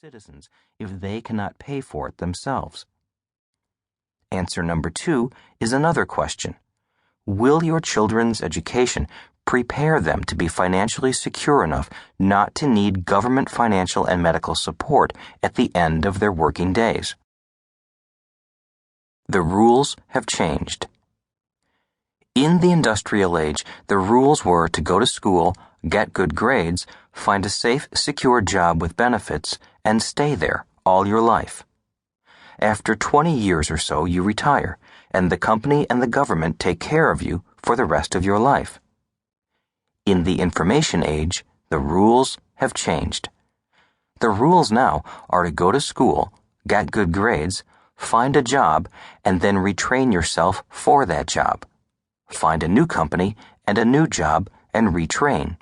citizens if they cannot pay for it themselves? Answer number 2 is another question. Will your children's education prepare them to be financially secure enough not to need government financial and medical support at the end of their working days? The rules have changed. In the industrial age, the rules were to go to school, get good grades, find a safe, secure job with benefits, and stay there all your life. After 20 years or so, you retire, and the company and the government take care of you for the rest of your life. In the information age, the rules have changed. The rules now are to go to school, get good grades, find a job, and then retrain yourself for that job. Find a new company and a new job and retrain.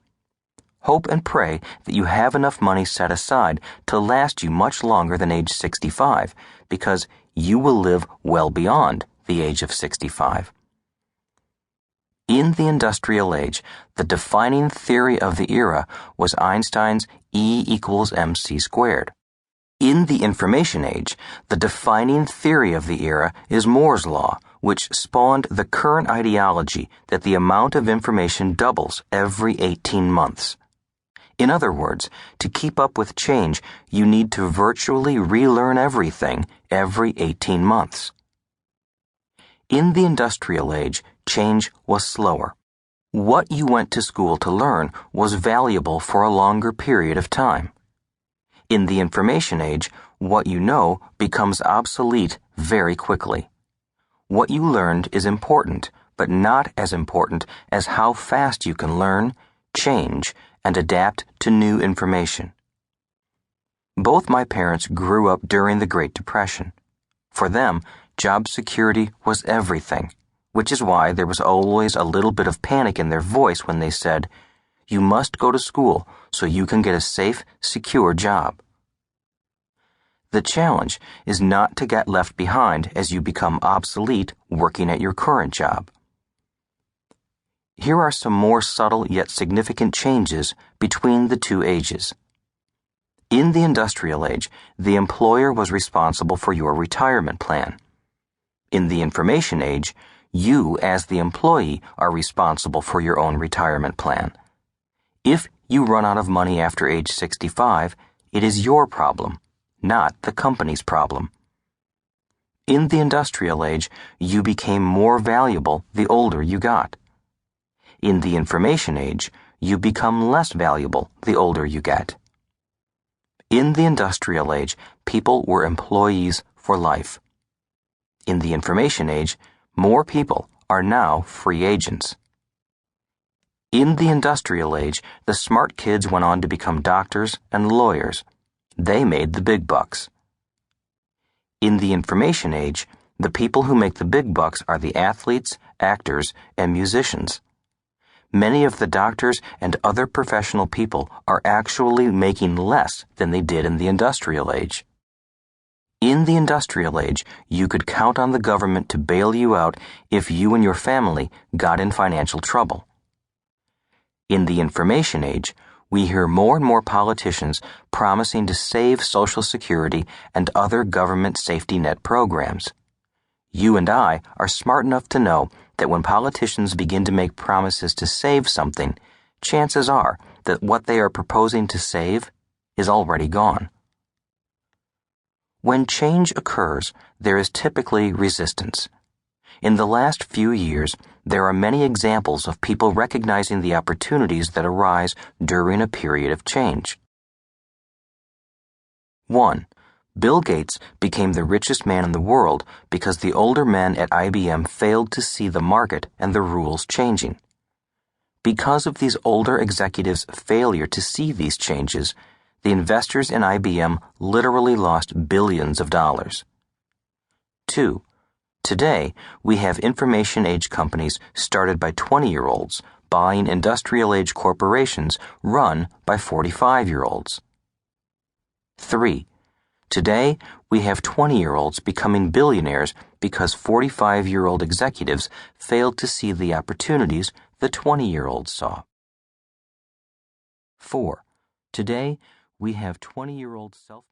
Hope and pray that you have enough money set aside to last you much longer than age 65, because you will live well beyond the age of 65. In the industrial age, the defining theory of the era was Einstein's E equals mc squared. In the information age, the defining theory of the era is Moore's law, which spawned the current ideology that the amount of information doubles every 18 months. In other words, to keep up with change, you need to virtually relearn everything every 18 months. In the industrial age, change was slower. What you went to school to learn was valuable for a longer period of time. In the information age, what you know becomes obsolete very quickly. What you learned is important, but not as important as how fast you can learn, change, and adapt to new information. Both my parents grew up during the Great Depression. For them, job security was everything, which is why there was always a little bit of panic in their voice when they said, "You must go to school so you can get a safe, secure job." The challenge is not to get left behind as you become obsolete working at your current job. Here are some more subtle yet significant changes between the two ages. In the industrial age, the employer was responsible for your retirement plan. In the information age, you as the employee are responsible for your own retirement plan. If you run out of money after age 65, it is your problem, not the company's problem. In the industrial age, you became more valuable the older you got. In the information age, you become less valuable the older you get. In the industrial age, people were employees for life. In the information age, more people are now free agents. In the industrial age, the smart kids went on to become doctors and lawyers. They made the big bucks. In the information age, the people who make the big bucks are the athletes, actors, and musicians. Many of the doctors and other professional people are actually making less than they did in the industrial age. In the industrial age, you could count on the government to bail you out if you and your family got in financial trouble. In the information age, we hear more and more politicians promising to save Social Security and other government safety net programs. You and I are smart enough to know that when politicians begin to make promises to save something, chances are that what they are proposing to save is already gone. When change occurs, there is typically resistance. In the last few years, there are many examples of people recognizing the opportunities that arise during a period of change. 1. Bill Gates became the richest man in the world because the older men at IBM failed to see the market and the rules changing. Because of these older executives' failure to see these changes, the investors in IBM literally lost billions of dollars. 2. Today, we have information age companies started by 20-year-olds buying industrial age corporations run by 45-year-olds. 3. Today, we have 20-year-olds becoming billionaires because 45-year-old executives failed to see the opportunities the 20-year-olds saw. 4. Today, we have 20-year-old self